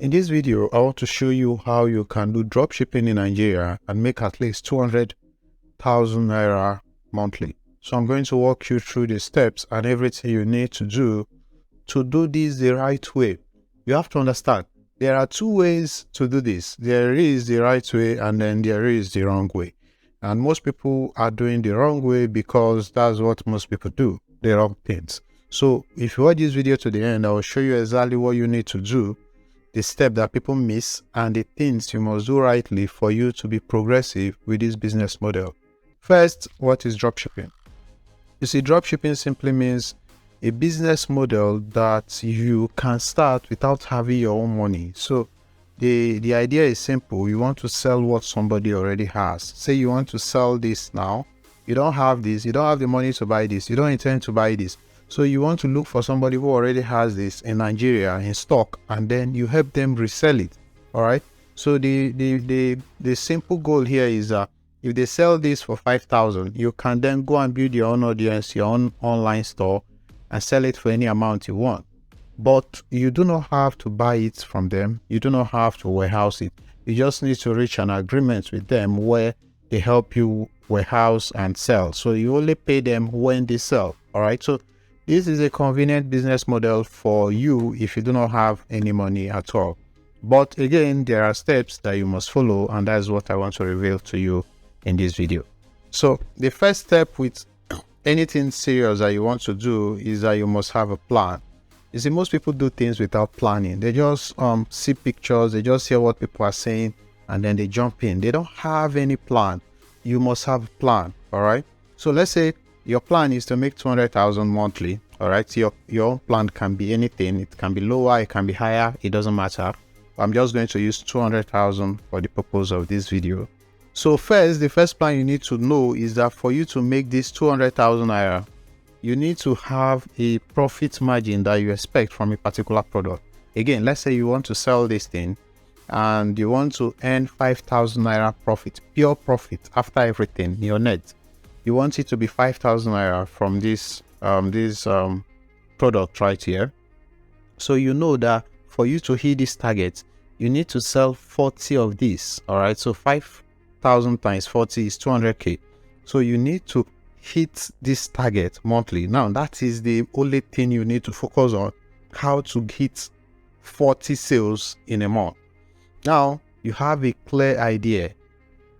In this video, I want to show you how you can do dropshipping in Nigeria and make at least 200,000 naira monthly. So I'm going to walk you through the steps and everything you need to do this the right way. You have to understand, there are two ways to do this. There is the right way and then there is the wrong way. And most people are doing the wrong way because that's what most people do, the wrong things. So if you watch this video to the end, I will show you exactly what you need to do, the step that people miss, and the things you must do rightly for you to be progressive with this business model. First, what is dropshipping? You see, dropshipping simply means a business model that you can start without having your own money. So the idea is simple. You want to sell what somebody already has. Say you want to sell this now. You don't have this. You don't have the money to buy this. You don't intend to buy this. So you want to look for somebody who already has this in Nigeria in stock, and then you help them resell it. All right. So the simple goal here is that if they sell this for 5,000, you can then go and build your own audience, your own online store, and sell it for any amount you want. But you do not have to buy it from them. You do not have to warehouse it. You just need to reach an agreement with them where they help you warehouse and sell. So you only pay them when they sell. All right. So this is a convenient business model for you if you do not have any money at all. But again, there are steps that you must follow, and that's what I want to reveal to you in this video. So the first step with anything serious that you want to do is that you must have a plan. You see, most people do things without planning. They just see pictures, they just hear what people are saying, and then they jump in. They don't have any plan. You must have a plan. All right. So let's say your plan is to make 200,000 monthly. All right. Your plan can be anything. It can be lower, it can be higher. It doesn't matter. I'm just going to use 200,000 for the purpose of this video. So first, the first plan you need to know is that for you to make this 200,000 naira, you need to have a profit margin that you expect from a particular product. Again, let's say you want to sell this thing and you want to earn 5,000 naira profit, pure profit after everything, your net. You want it to be 5,000 naira from this product right here. So you know that for you to hit this target, you need to sell 40 of this. All right. So 5,000 times 40 is 200k. So you need to hit this target monthly. Now that is the only thing you need to focus on, how to hit 40 sales in a month. Now you have a clear idea.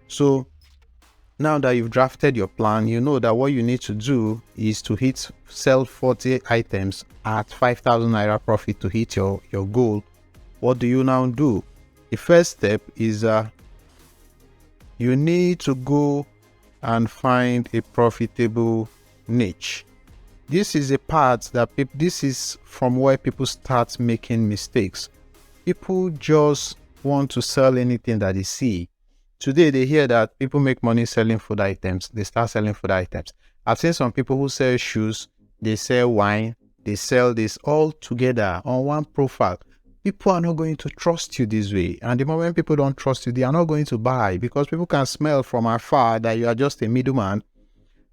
So now that you've drafted your plan, you know that what you need to do is to sell 40 items at 5,000 naira profit to hit your goal. What do you now do? The first step is you need to go and find a profitable niche. This is a part that this is from where people start making mistakes. People just want to sell anything that they see. Today, they hear that people make money selling food items. They start selling food items. I've seen some people who sell shoes, they sell wine, they sell this all together on one profile. People are not going to trust you this way. And the moment people don't trust you, they are not going to buy, because people can smell from afar that you are just a middleman.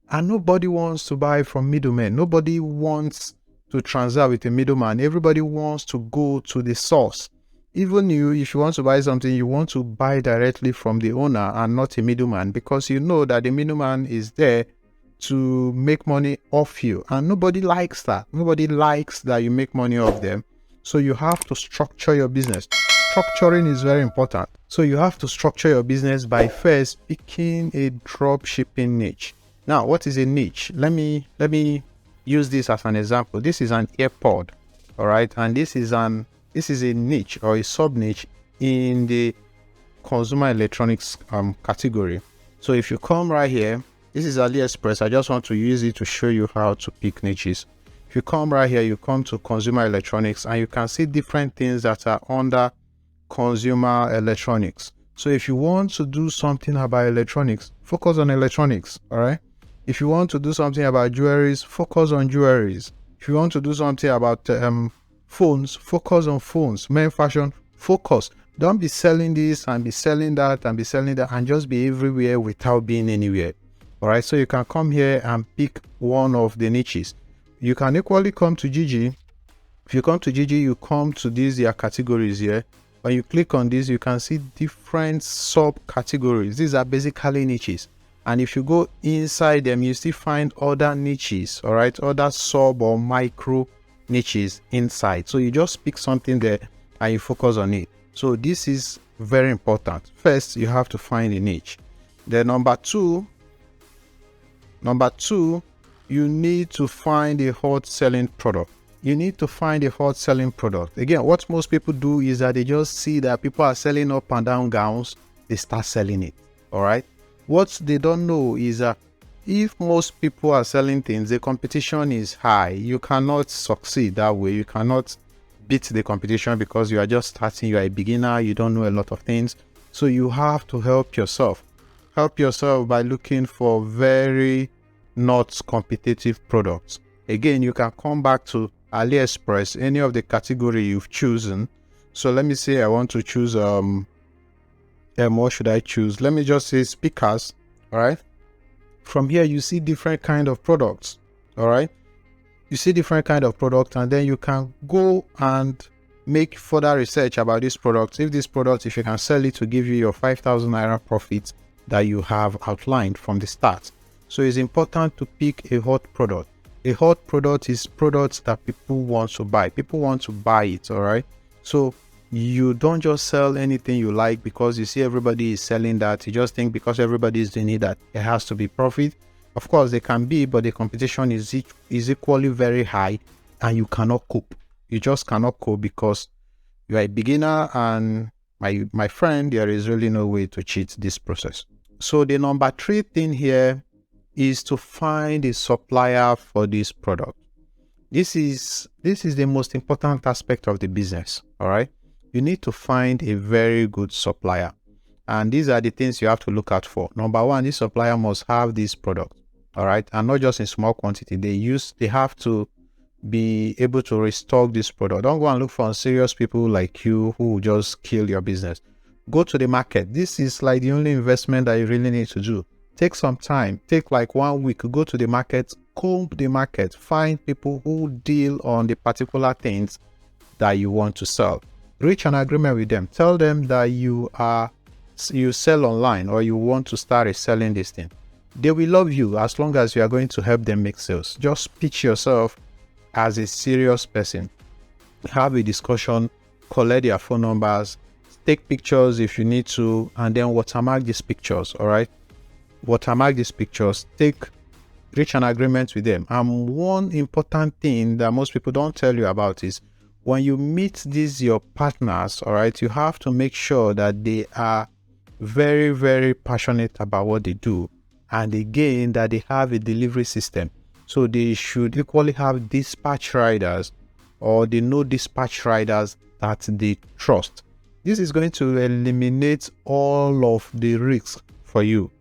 And nobody wants to buy from middlemen. Nobody wants to transact with a middleman. Everybody wants to go to the source. Even you, if you want to buy something, you want to buy directly from the owner and not a middleman, because you know that the middleman is there to make money off you. And nobody likes that. Nobody likes that you make money off them. So you have to structure your business. Structuring is very important. So you have to structure your business by first picking a drop shipping niche. Now, what is a niche? Let me use this as an example. This is an AirPod, all right, and this is a niche or a sub niche in the consumer electronics category. So if you come right here, this is AliExpress. I just want to use it to show you how to pick niches. If you come right here, you come to consumer electronics, and you can see different things that are under consumer electronics. So if you want to do something about electronics, focus on electronics. All right. If you want to do something about jewelries, focus on jewelries. If you want to do something about phones, focus on phones. Men fashion, focus. Don't be selling this and be selling that and be selling that and just be everywhere without being anywhere. All right. So you can come here and pick one of the niches. You can equally come to Gigi. If you come to Gigi, you come to these categories here. When you click on this, you can see different subcategories. These are basically niches. And if you go inside them, you still find other niches, all right, other sub or micro niches inside. So you just pick something there and you focus on it. So this is very important. First, you have to find a niche. Then number two, you need to find a hot selling product. You need to find a hot selling product. Again, what most people do is that they just see that people are selling up and down gowns, they start selling it. All right. What they don't know is that if most people are selling things, the competition is high. You cannot succeed that way. You cannot beat the competition because you are just starting. You are a beginner. You don't know a lot of things. So you have to help yourself. Help yourself by looking for very not competitive products. Again, you can come back to AliExpress, any of the category you've chosen. So let me say I want to choose what should I choose? Let me just say speakers. All right. From here, you see different kind of products. All right. You see different kind of products, and then you can go and make further research about this product. If this product, if you can sell it to give you your 5,000 naira profit that you have outlined from the start. So it's important to pick a hot product. A hot product is products that people want to buy. People want to buy it, all right? So you don't just sell anything you like because you see everybody is selling that. You just think because everybody is doing it that it has to be profit. Of course, they can be, but the competition is equally very high and you cannot cope. You just cannot cope because you are a beginner, and my friend, there is really no way to cheat this process. So the number 3 thing here is to find a supplier for this product. This is the most important aspect of the business, all right? You need to find a very good supplier. And these are the things you have to look out for. Number 1, this supplier must have this product, all right? And not just in small quantity. They have to be able to restock this product. Don't go and look for serious people like you who will just kill your business. Go to the market. This is like the only investment that you really need to do. Take some time, take like 1 week, go to the market, comb the market, find people who deal on the particular things that you want to sell. Reach an agreement with them. Tell them that you sell online or you want to start selling this thing. They will love you as long as you are going to help them make sales. Just pitch yourself as a serious person. Have a discussion, collect their phone numbers, take pictures if you need to, and then watermark these pictures, all right? Watermark these pictures, reach an agreement with them. And one important thing that most people don't tell you about is when you meet your partners, all right, you have to make sure that they are very, very passionate about what they do. And again, that they have a delivery system. So they should equally have dispatch riders, or they know dispatch riders that they trust. This is going to eliminate all of the risks for you.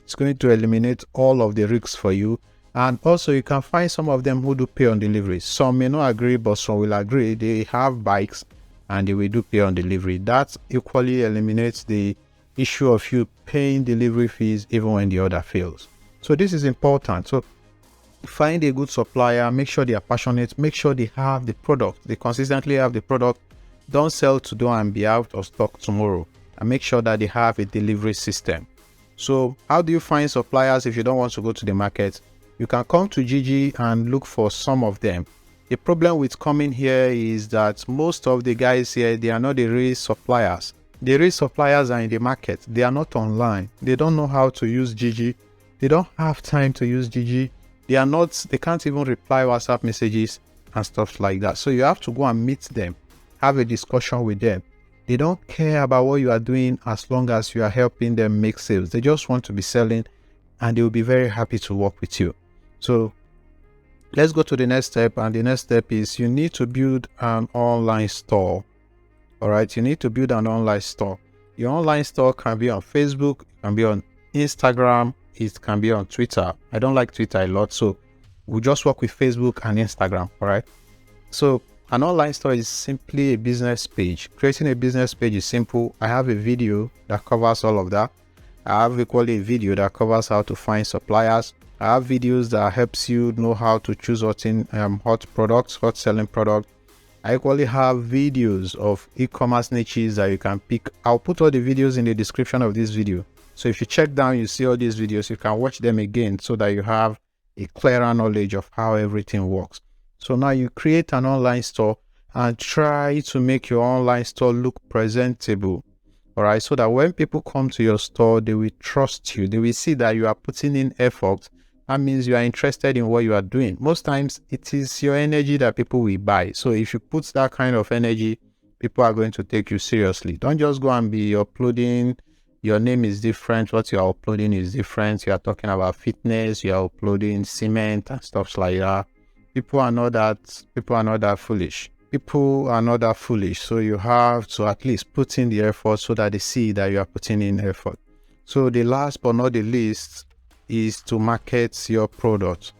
It's going to eliminate all of the risks for you. And also you can find some of them who do pay on delivery. Some may not agree, but some will agree. They have bikes and they will do pay on delivery. That equally eliminates the issue of you paying delivery fees even when the order fails. So this is important. So find a good supplier, make sure they are passionate, make sure they have the product, they consistently have the product. Don't sell today and be out of stock tomorrow, and make sure that they have a delivery system. So how do you find suppliers if you don't want to go to the market? You can come to Gigi and look for some of them. The problem with coming here is that most of the guys here, they are not the real suppliers. The real suppliers are in the market. They are not online. They don't know how to use Gigi. They don't have time to use Gigi. They can't even reply WhatsApp messages and stuff like that. So you have to go and meet them, have a discussion with them. They don't care about what you are doing as long as you are helping them make sales. They just want to be selling, and they will be very happy to work with you. So let's go to the next step. And the next step is you need to build an online store. All right. You need to build an online store. Your online store can be on Facebook, it can be on Instagram, it can be on Twitter. I don't like Twitter a lot, so we just work with Facebook and Instagram. All right. So an online store is simply a business page. Creating a business page is simple. I have a video that covers all of that. I have equally a video that covers how to find suppliers. I have videos that helps you know how to choose hot products, hot selling products. I equally have videos of e-commerce niches that you can pick. I'll put all the videos in the description of this video. So if you check down, you see all these videos, you can watch them again so that you have a clearer knowledge of how everything works. So now you create an online store and try to make your online store look presentable. All right, so that when people come to your store, they will trust you. They will see that you are putting in effort. That means you are interested in what you are doing. Most times it is your energy that people will buy. So if you put that kind of energy, people are going to take you seriously. Don't just go and be uploading. Your name is different. What you are uploading is different. You are talking about fitness. You are uploading cement and stuff like that. People are not that foolish. People are not that foolish. So you have to at least put in the effort so that they see that you are putting in effort. So the last but not the least is to market your product,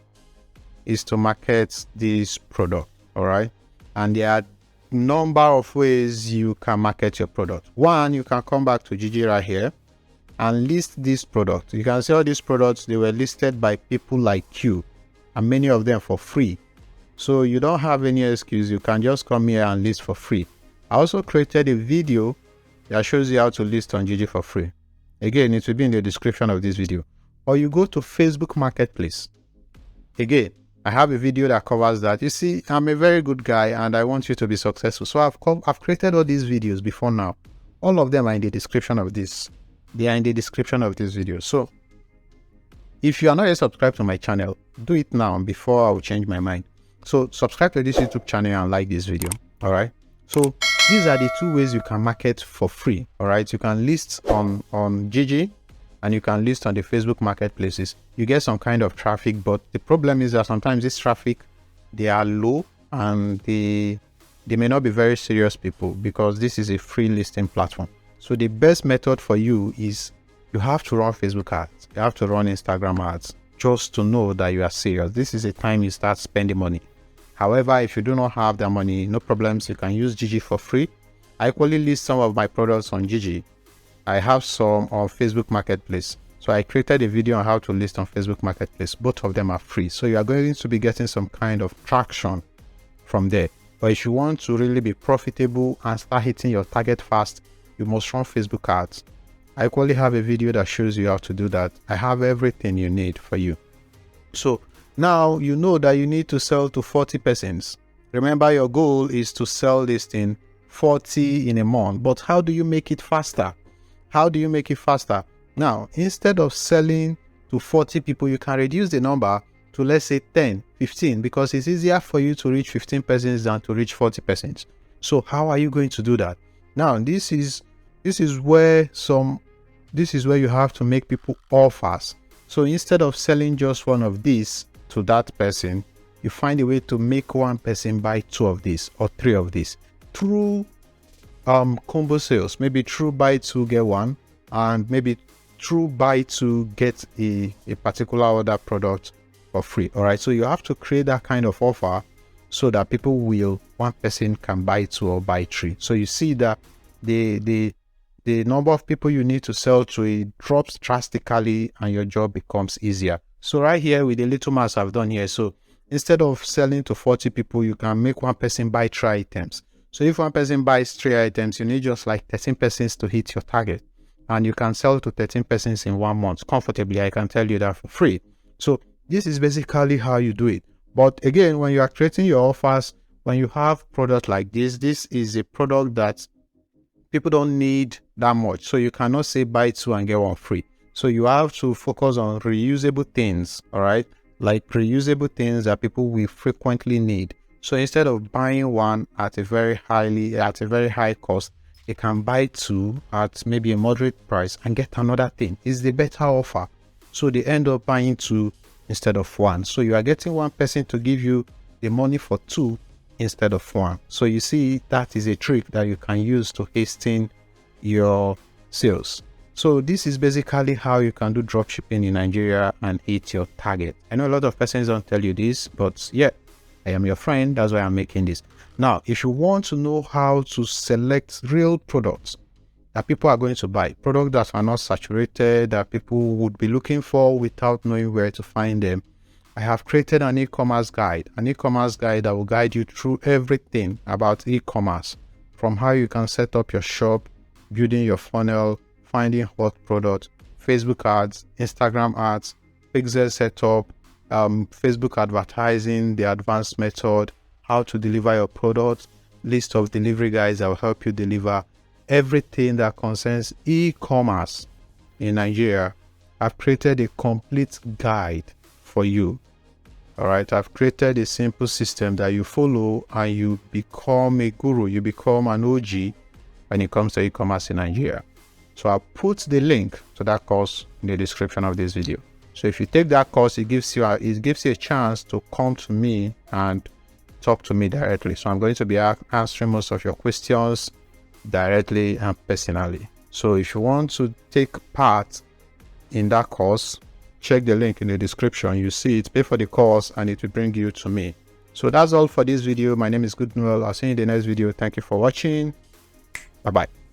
is to market this product. All right, and there are number of ways you can market your product. One, you can come back to Gigi right here and list this product. You can see all these products, they were listed by people like you, and many of them for free. So you don't have any excuse. You can just come here and list for free. I also created a video that shows you how to list on Gigi for free. Again, it will be in the description of this video. Or you go to Facebook Marketplace. Again, I have a video that covers that. You see, I'm a very good guy and I want you to be successful. So I've created all these videos before now. All of them are in the description of this. They are in the description of this video. So if you are not yet subscribed to my channel, do it now before I will change my mind. So subscribe to this YouTube channel and like this video. All right. So these are the two ways you can market for free. All right. You can list on Gigi and you can list on the Facebook marketplaces. You get some kind of traffic, but the problem is that sometimes this traffic, they are low and they may not be very serious people because this is a free listing platform. So the best method for you is you have to run Facebook ads. You have to run Instagram ads just to know that you are serious. This is a time you start spending money. However, if you do not have the money, no problems. You can use Gigi for free. I equally list some of my products on Gigi. I have some on Facebook Marketplace. So I created a video on how to list on Facebook Marketplace. Both of them are free. So you are going to be getting some kind of traction from there. But if you want to really be profitable and start hitting your target fast, you must run Facebook ads. I equally have a video that shows you how to do that. I have everything you need for you. So now you know that you need to sell to 40 persons. Remember, your goal is to sell this in 40 in a month. But how do you make it faster? How do you make it faster? Now, instead of selling to 40 people, you can reduce the number to, let's say, 10, 15, because it's easier for you to reach 15 persons than to reach 40 persons. So how are you going to do that? Now, this is where you have to make people offers. So instead of selling just one of these to that person, you find a way to make one person buy 2 of these or 3 of these through combo sales. Maybe through buy 2 get 1, and maybe through buy 2 get a particular other product for free. All right, so you have to create that kind of offer so that one person can buy 2 or buy 3. So you see that the number of people you need to sell to, it drops drastically and your job becomes easier. So right here with the little math I've done here, so instead of selling to 40 people, you can make one person buy 3 items. So if one person buys 3 items, you need just like 13 persons to hit your target, and you can sell to 13 persons in 1 month comfortably. I can tell you that for free. So this is basically how you do it. But again, when you are creating your offers, when you have product like this is a product that people don't need that much. So you cannot say buy 2 and get 1 free. So you have to focus on reusable things, all right? Like reusable things that people will frequently need. So instead of buying 1 at a very high cost, you can buy 2 at maybe a moderate price and get another thing. It's the better offer. So they end up buying 2 instead of 1. So you are getting one person to give you the money for 2 instead of 1. So you see, that is a trick that you can use to hasten your sales. So this is basically how you can do dropshipping in Nigeria and hit your target. I know a lot of persons don't tell you this, but yeah, I am your friend. That's why I'm making this. Now, if you want to know how to select real products that people are going to buy, products that are not saturated, that people would be looking for without knowing where to find them, I have created an e-commerce guide, that will guide you through everything about e-commerce, from how you can set up your shop, building your funnel, finding hot products, Facebook ads, Instagram ads, pixel setup, Facebook advertising, the advanced method, how to deliver your product, list of delivery guys that will help you deliver everything that concerns e-commerce in Nigeria. I've created a complete guide for you. All right, I've created a simple system that you follow and you become a guru, you become an OG when it comes to e-commerce in Nigeria. So I'll put the link to that course in the description of this video. So if you take that course, it gives you a chance to come to me and talk to me directly. So I'm going to be answering most of your questions directly and personally. So if you want to take part in that course, check the link in the description. You see it, pay for the course, and it will bring you to me. So that's all for this video. My name is Goodnoel. I'll see you in the next video. Thank you for watching. Bye bye.